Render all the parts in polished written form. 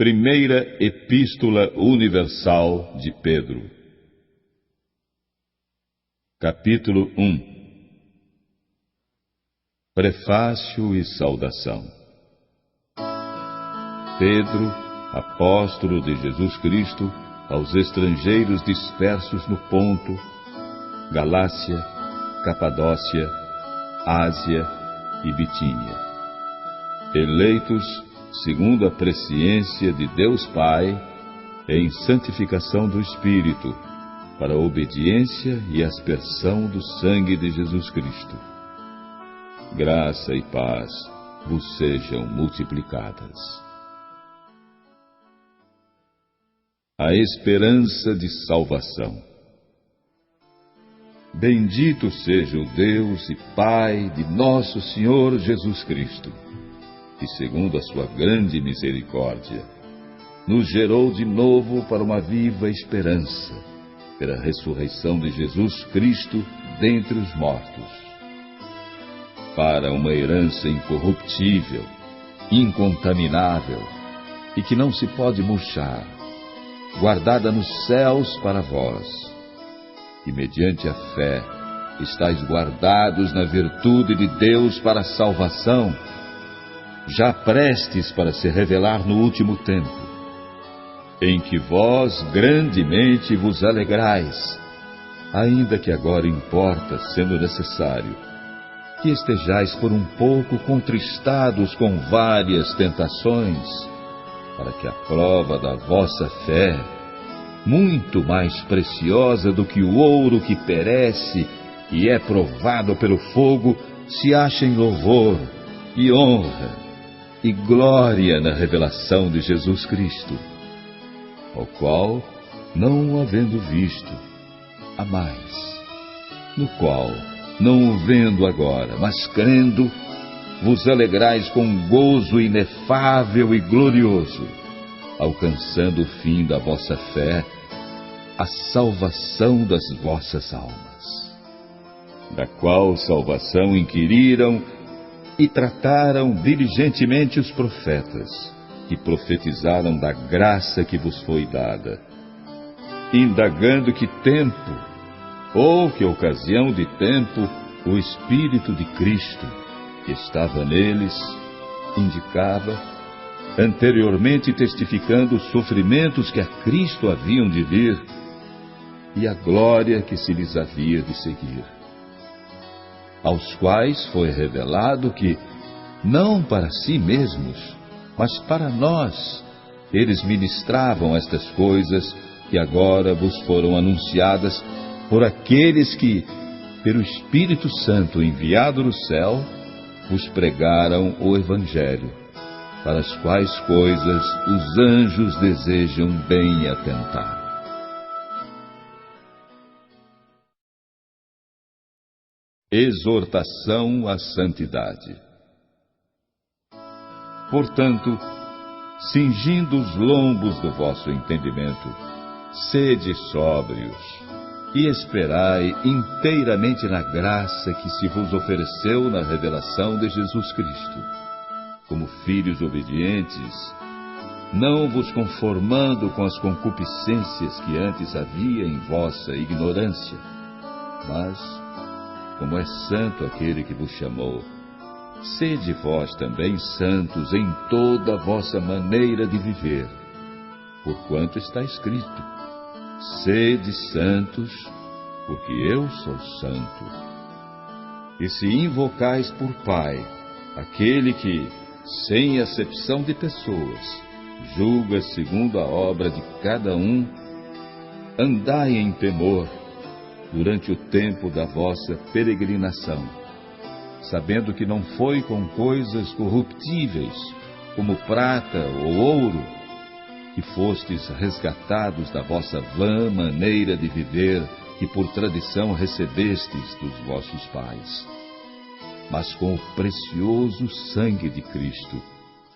Primeira Epístola Universal de Pedro. Capítulo 1. Prefácio e saudação. Pedro, apóstolo de Jesus Cristo, aos estrangeiros dispersos no Ponto, Galácia, Capadócia, Ásia e Bitínia, eleitos segundo a presciência de Deus Pai, em santificação do Espírito, para a obediência e aspersão do sangue de Jesus Cristo. Graça e paz vos sejam multiplicadas. A esperança de salvação. Bendito seja o Deus e Pai de nosso Senhor Jesus Cristo, que, segundo a sua grande misericórdia, nos gerou de novo para uma viva esperança, pela ressurreição de Jesus Cristo dentre os mortos, para uma herança incorruptível, incontaminável e que não se pode murchar, guardada nos céus para vós, que mediante a fé estáis guardados na virtude de Deus para a salvação, já prestes para se revelar no último tempo, em que vós grandemente vos alegrais, ainda que agora importa, sendo necessário, que estejais por um pouco contristados com várias tentações, para que a prova da vossa fé, muito mais preciosa do que o ouro que perece e é provado pelo fogo, se ache em louvor e honra e glória na revelação de Jesus Cristo, ao qual, não o havendo visto, amais, no qual, não o vendo agora, mas crendo, vos alegrais com gozo inefável e glorioso, alcançando o fim da vossa fé, a salvação das vossas almas, da qual salvação inquiriram e trataram diligentemente os profetas, que profetizaram da graça que vos foi dada, indagando que tempo, ou que ocasião de tempo, o Espírito de Cristo, que estava neles, indicava, anteriormente testificando os sofrimentos que a Cristo haviam de vir, e a glória que se lhes havia de seguir, aos quais foi revelado que, não para si mesmos, mas para nós, eles ministravam estas coisas que agora vos foram anunciadas por aqueles que, pelo Espírito Santo enviado do céu, vos pregaram o Evangelho, para as quais coisas os anjos desejam bem atentar. Exortação à santidade. Portanto, cingindo os lombos do vosso entendimento, sede sóbrios e esperai inteiramente na graça que se vos ofereceu na revelação de Jesus Cristo, como filhos obedientes, não vos conformando com as concupiscências que antes havia em vossa ignorância, mas, como é santo aquele que vos chamou, sede vós também santos em toda a vossa maneira de viver, porquanto está escrito: sede santos, porque eu sou santo. E se invocais por Pai aquele que, sem acepção de pessoas, julga segundo a obra de cada um, andai em temor durante o tempo da vossa peregrinação, sabendo que não foi com coisas corruptíveis, como prata ou ouro, que fostes resgatados da vossa vã maneira de viver que por tradição recebestes dos vossos pais, mas com o precioso sangue de Cristo,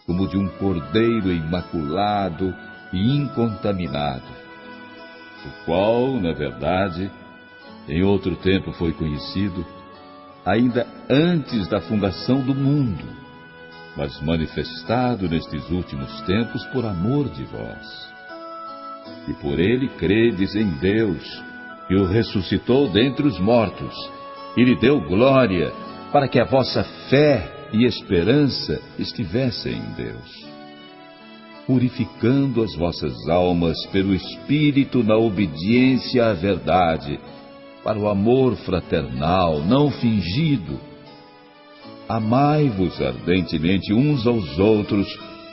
como de um cordeiro imaculado e incontaminado, o qual, na verdade, em outro tempo foi conhecido, ainda antes da fundação do mundo, mas manifestado nestes últimos tempos por amor de vós. E por ele credes em Deus, que o ressuscitou dentre os mortos, e lhe deu glória, para que a vossa fé e esperança estivessem em Deus, purificando as vossas almas pelo Espírito na obediência à verdade, para o amor fraternal não fingido. Amai-vos ardentemente uns aos outros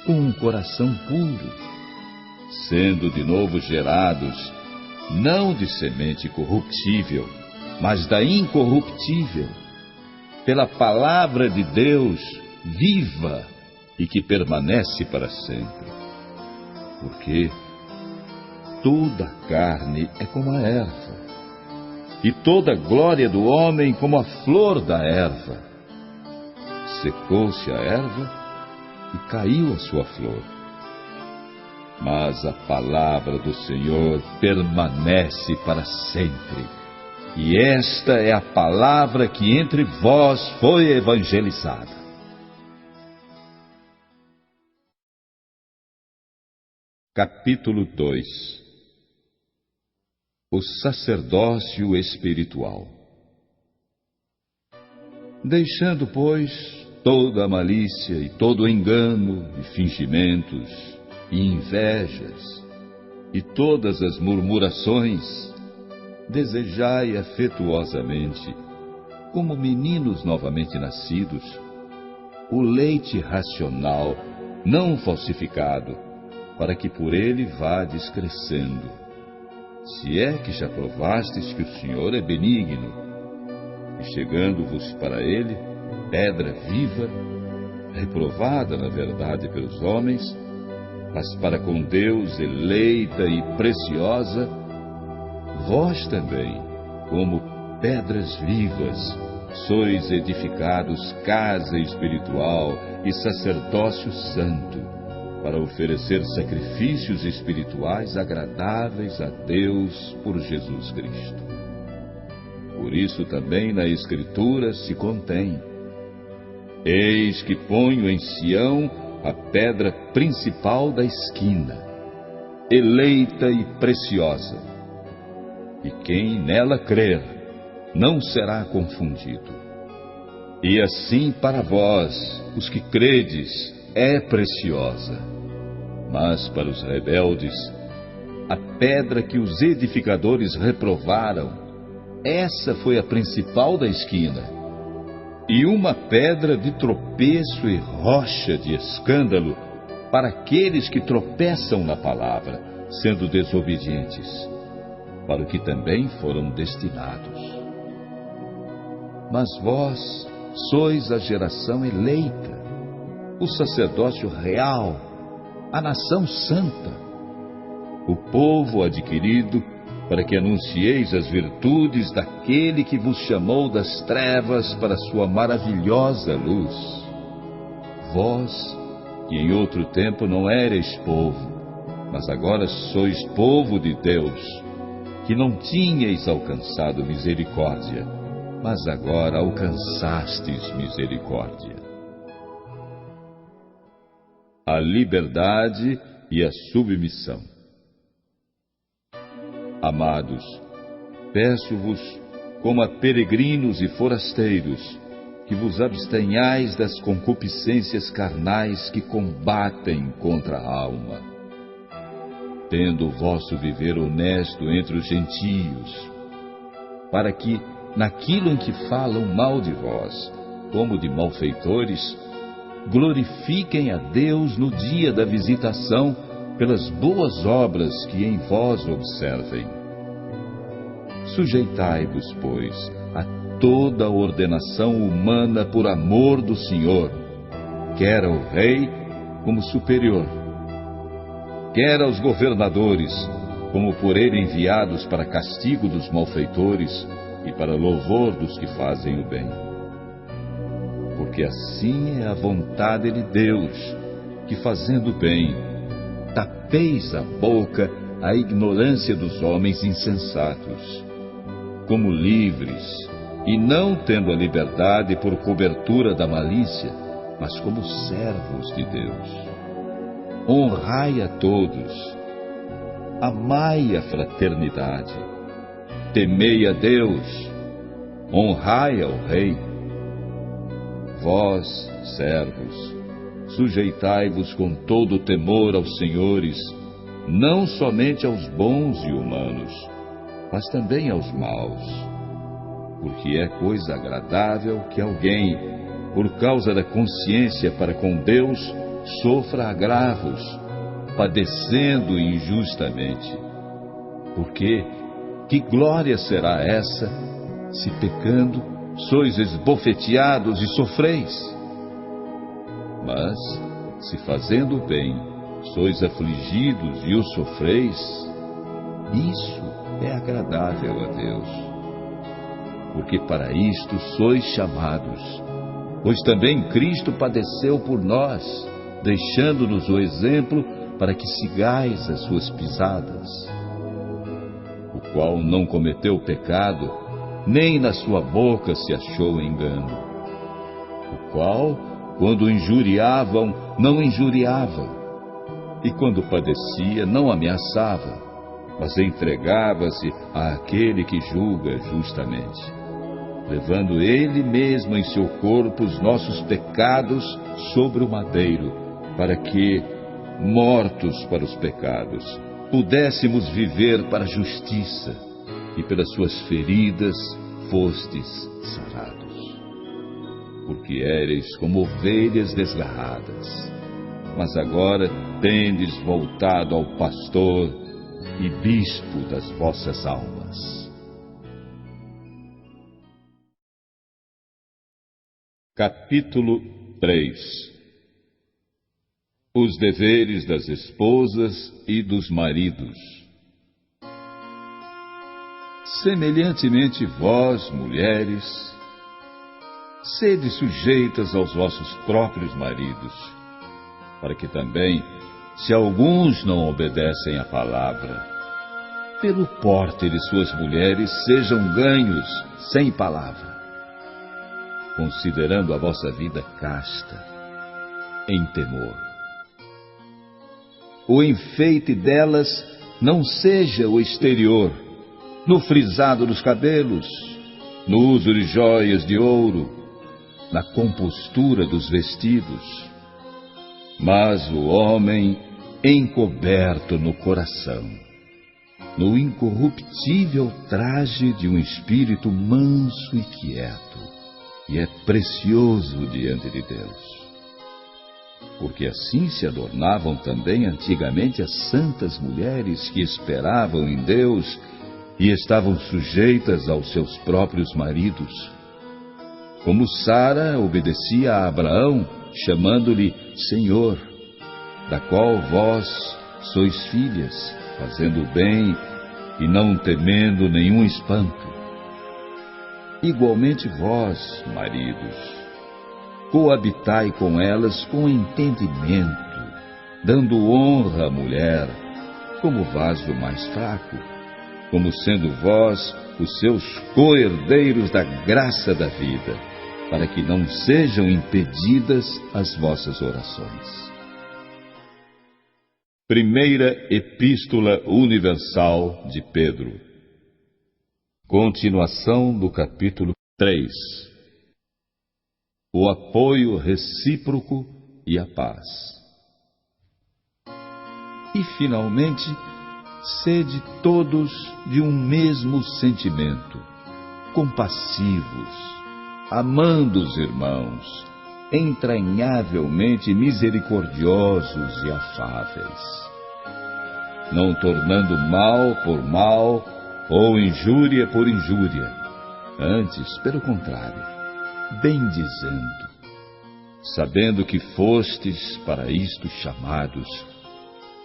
com um coração puro, sendo de novo gerados, não de semente corruptível, mas da incorruptível, pela palavra de Deus viva e que permanece para sempre. Porque toda carne é como a erva, e toda glória do homem como a flor da erva. Secou-se a erva e caiu a sua flor. Mas a palavra do Senhor permanece para sempre. E esta é a palavra que entre vós foi evangelizada. Capítulo 2. O sacerdócio espiritual. Deixando, pois, toda a malícia e todo o engano e fingimentos e invejas e todas as murmurações, desejai afetuosamente, como meninos novamente nascidos, o leite racional, não falsificado, para que por ele vades crescendo. Se é que já provastes que o Senhor é benigno, e chegando-vos para ele, pedra viva, reprovada na verdade pelos homens, mas para com Deus eleita e preciosa, vós também, como pedras vivas, sois edificados casa espiritual e sacerdócio santo, para oferecer sacrifícios espirituais agradáveis a Deus por Jesus Cristo. Por isso também na Escritura se contém: eis que ponho em Sião a pedra principal da esquina, eleita e preciosa, e quem nela crer não será confundido. E assim para vós, os que credes, é preciosa, mas para os rebeldes, a pedra que os edificadores reprovaram, essa foi a principal da esquina, e uma pedra de tropeço e rocha de escândalo para aqueles que tropeçam na palavra, sendo desobedientes, para o que também foram destinados. Mas vós sois a geração eleita, o sacerdócio real, a nação santa, o povo adquirido, para que anuncieis as virtudes daquele que vos chamou das trevas para a sua maravilhosa luz. Vós, que em outro tempo não erais povo, mas agora sois povo de Deus, que não tinhais alcançado misericórdia, mas agora alcançastes misericórdia. A liberdade e a submissão. Amados, peço-vos, como a peregrinos e forasteiros, que vos abstenhais das concupiscências carnais que combatem contra a alma, tendo o vosso viver honesto entre os gentios, para que, naquilo em que falam mal de vós, como de malfeitores, glorifiquem a Deus no dia da visitação pelas boas obras que em vós observem. Sujeitai-vos, pois, a toda a ordenação humana por amor do Senhor, quer ao rei como superior, quer aos governadores, como por ele enviados para castigo dos malfeitores e para louvor dos que fazem o bem. Porque assim é a vontade de Deus, que fazendo bem, tapeis a boca à ignorância dos homens insensatos, como livres, e não tendo a liberdade por cobertura da malícia, mas como servos de Deus. Honrai a todos, amai a fraternidade, temei a Deus, honrai ao Rei. Vós, servos, sujeitai-vos com todo temor aos senhores, não somente aos bons e humanos, mas também aos maus, porque é coisa agradável que alguém, por causa da consciência para com Deus, sofra agravos, padecendo injustamente. Porque que glória será essa, se pecando, sois esbofeteados e sofreis? Mas, se fazendo o bem, sois afligidos e o sofreis, isso é agradável a Deus. Porque para isto sois chamados, pois também Cristo padeceu por nós, deixando-nos o exemplo para que sigais as suas pisadas, o qual não cometeu pecado, nem na sua boca se achou engano, o qual, quando injuriavam, não injuriava, e quando padecia, não ameaçava, mas entregava-se àquele que julga justamente, levando ele mesmo em seu corpo os nossos pecados sobre o madeiro, para que, mortos para os pecados, pudéssemos viver para a justiça, e pelas suas feridas fostes sarados. Porque éreis como ovelhas desgarradas, mas agora tendes voltado ao pastor e bispo das vossas almas. Capítulo 3. Os deveres das esposas e dos maridos. Semelhantemente vós, mulheres, sede sujeitas aos vossos próprios maridos, para que também, se alguns não obedecem à palavra, pelo porte de suas mulheres sejam ganhos sem palavra, considerando a vossa vida casta, em temor. O enfeite delas não seja o exterior, no frisado dos cabelos, no uso de joias de ouro, na compostura dos vestidos, mas o homem encoberto no coração, no incorruptível traje de um espírito manso e quieto, e é precioso diante de Deus. Porque assim se adornavam também antigamente as santas mulheres que esperavam em Deus e estavam sujeitas aos seus próprios maridos. Como Sara obedecia a Abraão, chamando-lhe Senhor, da qual vós sois filhas, fazendo o bem e não temendo nenhum espanto. Igualmente vós, maridos, coabitai com elas com entendimento, dando honra à mulher, como vaso mais fraco, como sendo vós os seus co-herdeiros da graça da vida, para que não sejam impedidas as vossas orações. Primeira Epístola Universal de Pedro. Continuação do capítulo 3. O apoio recíproco e a paz. E, finalmente, sede todos de um mesmo sentimento, compassivos, amando os irmãos, entranhavelmente misericordiosos e afáveis, não tornando mal por mal ou injúria por injúria, antes, pelo contrário, bendizendo, sabendo que fostes para isto chamados,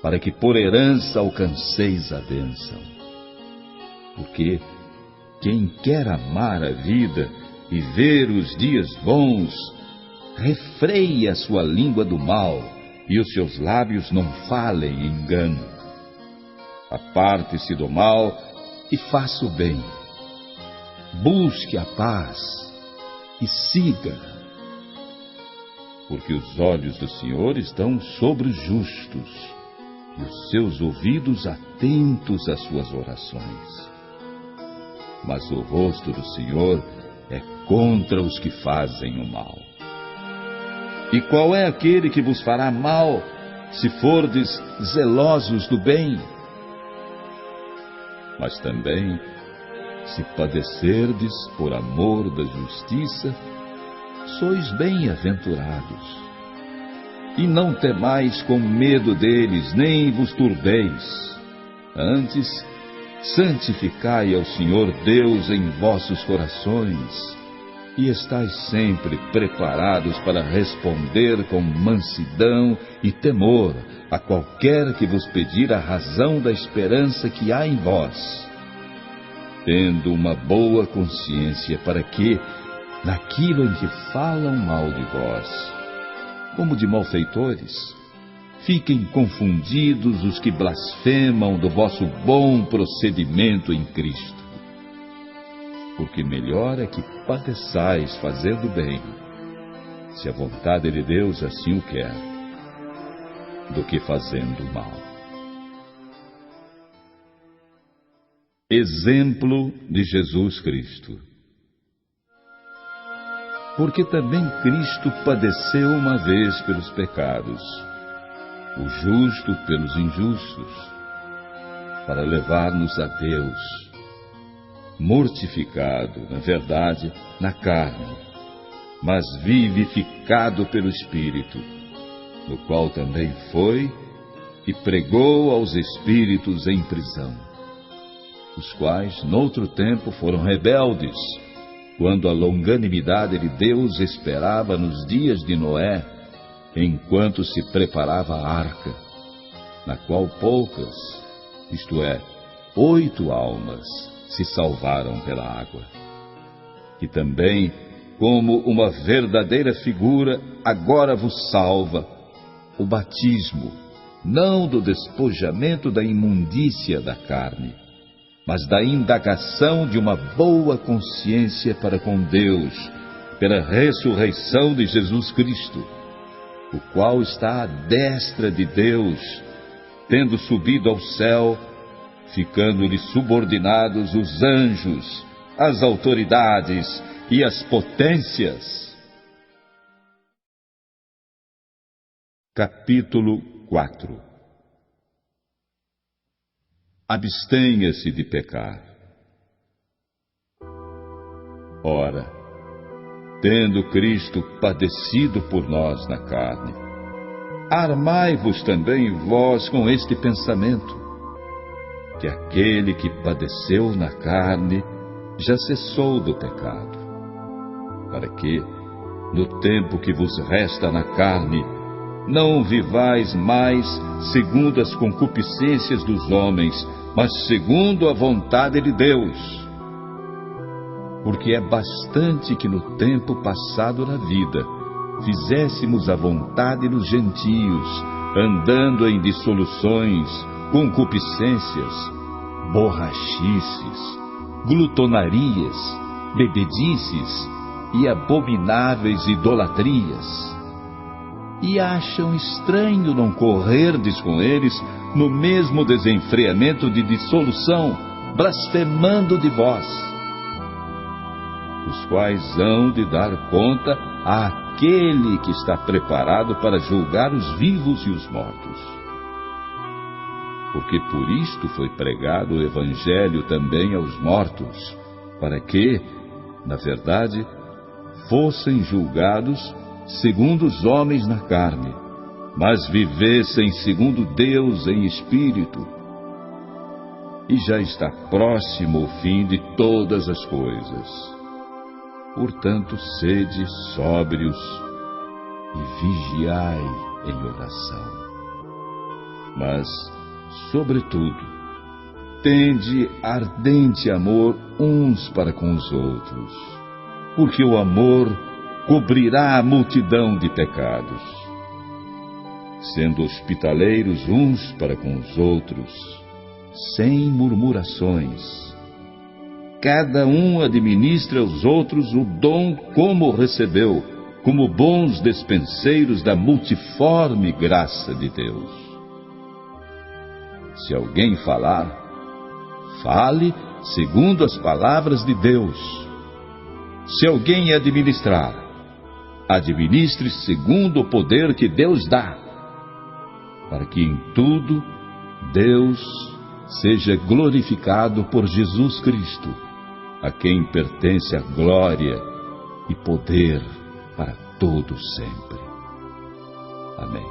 para que por herança alcanceis a bênção. Porque quem quer amar a vida e ver os dias bons, refreie a sua língua do mal e os seus lábios não falem engano. Aparte-se do mal e faça o bem. Busque a paz e siga. porque os olhos do Senhor estão sobre os justos, e os seus ouvidos atentos às suas orações. Mas o rosto do Senhor é contra os que fazem o mal. E qual é aquele que vos fará mal, se fordes zelosos do bem? Mas também, se padecerdes por amor da justiça, sois bem-aventurados. E não temais com medo deles, nem vos turbeis. Antes, santificai ao Senhor Deus em vossos corações, e estais sempre preparados para responder com mansidão e temor a qualquer que vos pedir a razão da esperança que há em vós, tendo uma boa consciência, para que, naquilo em que falam mal de vós, como de malfeitores, fiquem confundidos os que blasfemam do vosso bom procedimento em Cristo. Porque melhor é que padeçais fazendo bem, se a vontade de Deus assim o quer, do que fazendo mal. Exemplo de Jesus Cristo. Porque também Cristo padeceu uma vez pelos pecados, o justo pelos injustos, para levar-nos a Deus, mortificado, na verdade, na carne, mas vivificado pelo Espírito, no qual também foi e pregou aos espíritos em prisão, os quais, noutro tempo, foram rebeldes, quando a longanimidade de Deus esperava nos dias de Noé, enquanto se preparava a arca, na qual poucas, isto é, 8 almas, se salvaram pela água. E também, como uma verdadeira figura, agora vos salva o batismo, não do despojamento da imundícia da carne, mas da indagação de uma boa consciência para com Deus, pela ressurreição de Jesus Cristo, o qual está à destra de Deus, tendo subido ao céu, ficando-lhe subordinados os anjos, as autoridades e as potências. Capítulo 4. Abstenha-se de pecar. Ora, tendo Cristo padecido por nós na carne, armai-vos também vós com este pensamento, que aquele que padeceu na carne já cessou do pecado, para que, no tempo que vos resta na carne, não vivais mais segundo as concupiscências dos homens, mas segundo a vontade de Deus. Porque é bastante que no tempo passado na vida fizéssemos a vontade dos gentios, andando em dissoluções, concupiscências, borrachices, glutonarias, bebedices e abomináveis idolatrias. E acham estranho não correrdes com eles no mesmo desenfreamento de dissolução, blasfemando de vós, os quais hão de dar conta àquele que está preparado para julgar os vivos e os mortos. Porque por isto foi pregado o Evangelho também aos mortos, para que, na verdade, fossem julgados segundo os homens na carne, mas vivessem segundo Deus em espírito. E já está próximo o fim de todas as coisas. Portanto, sede sóbrios e vigiai em oração. Mas, sobretudo, tende ardente amor uns para com os outros, porque o amor cobrirá a multidão de pecados. Sendo hospitaleiros uns para com os outros, sem murmurações. Cada um administra aos outros o dom como recebeu, como bons despenseiros da multiforme graça de Deus. Se alguém falar, fale segundo as palavras de Deus. Se alguém administrar, administre segundo o poder que Deus dá, para que em tudo Deus seja glorificado por Jesus Cristo, a quem pertence a glória e poder para todo sempre. Amém.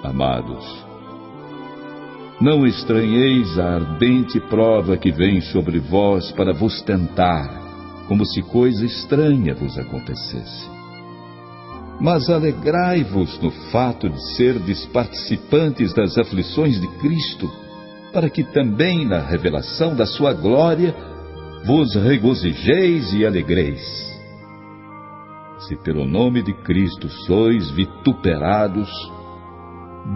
Amados, não estranheis a ardente prova que vem sobre vós para vos tentar, como se coisa estranha vos acontecesse. Mas alegrai-vos no fato de serdes participantes das aflições de Cristo, para que também na revelação da sua glória vos regozijeis e alegreis. Se pelo nome de Cristo sois vituperados,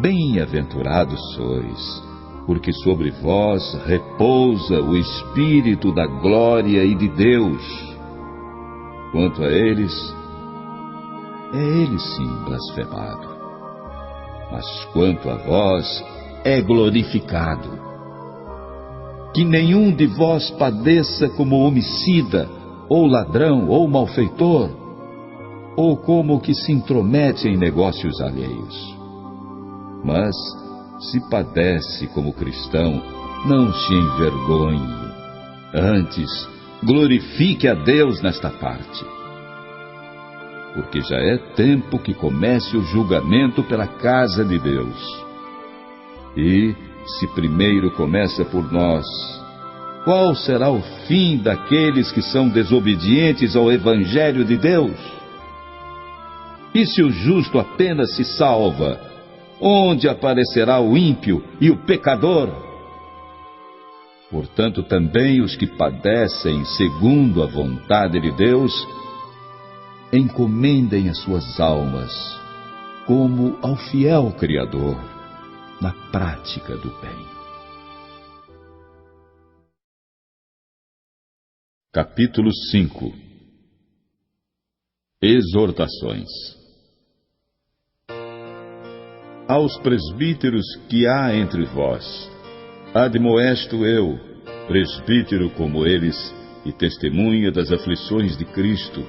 bem-aventurados sois, porque sobre vós repousa o Espírito da glória e de Deus. Quanto a eles, é ele sim blasfemado, mas quanto a vós, é glorificado. Que nenhum de vós padeça como homicida, ou ladrão, ou malfeitor, ou como que se intromete em negócios alheios. Mas, se padece como cristão, não se envergonhe. Antes, glorifique a Deus nesta parte. Porque já é tempo que comece o julgamento pela casa de Deus. E, se primeiro começa por nós, qual será o fim daqueles que são desobedientes ao Evangelho de Deus? E se o justo apenas se salva, onde aparecerá o ímpio e o pecador? Portanto, também os que padecem segundo a vontade de Deus, encomendem as suas almas como ao fiel Criador na prática do bem. Capítulo 5. Exortações. Aos presbíteros que há entre vós, admoesto eu, presbítero como eles, e testemunha das aflições de Cristo,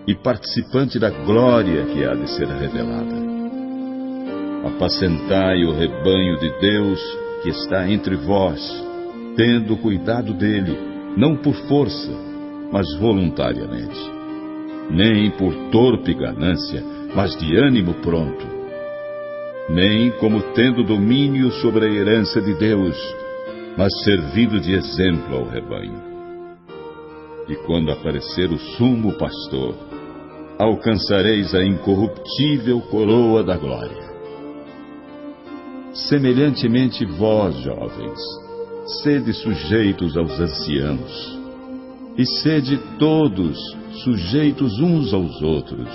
e participante da glória que há de ser revelada. Apacentai o rebanho de Deus que está entre vós, tendo cuidado dele, não por força, mas voluntariamente, nem por torpe ganância, mas de ânimo pronto, nem como tendo domínio sobre a herança de Deus, mas servindo de exemplo ao rebanho. E quando aparecer o sumo pastor, alcançareis a incorruptível coroa da glória. Semelhantemente vós, jovens, sede sujeitos aos anciãos, e sede todos sujeitos uns aos outros,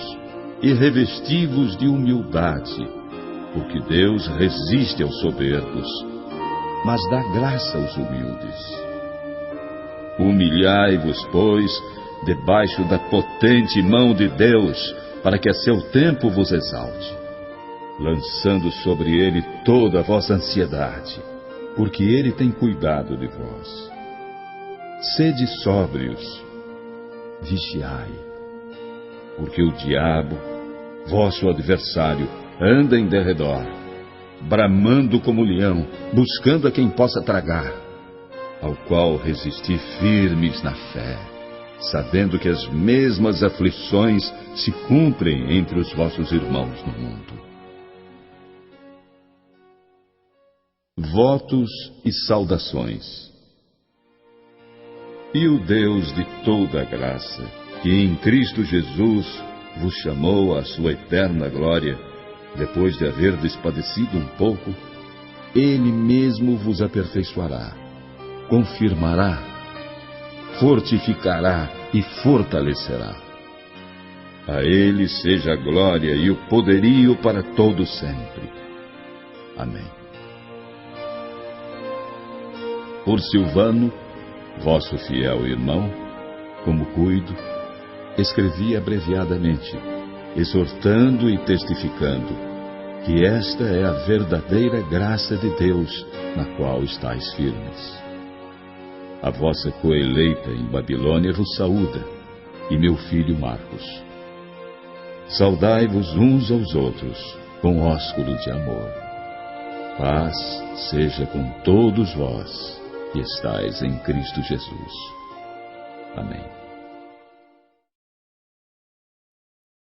e revesti-vos de humildade, porque Deus resiste aos soberbos, mas dá graça aos humildes. Humilhai-vos, pois, debaixo da potente mão de Deus, para que a seu tempo vos exalte, lançando sobre ele toda a vossa ansiedade, porque ele tem cuidado de vós. Sede sóbrios, vigiai, porque o diabo, vosso adversário, anda em derredor, bramando como leão, buscando a quem possa tragar, ao qual resistir firmes na fé, sabendo que as mesmas aflições se cumprem entre os vossos irmãos no mundo. Votos e saudações. E o Deus de toda a graça, que em Cristo Jesus vos chamou à sua eterna glória, depois de haverdes padecido um pouco, Ele mesmo vos aperfeiçoará, confirmará, fortificará e fortalecerá. A Ele seja a glória e o poderio para todo sempre. Amém. Por Silvano, vosso fiel irmão, como cuido, escrevi abreviadamente, exortando e testificando que esta é a verdadeira graça de Deus, na qual estáis firmes. A vossa coeleita em Babilônia vos saúda, e meu filho Marcos. Saudai-vos uns aos outros, com ósculo de amor. Paz seja com todos vós, que estáis em Cristo Jesus. Amém.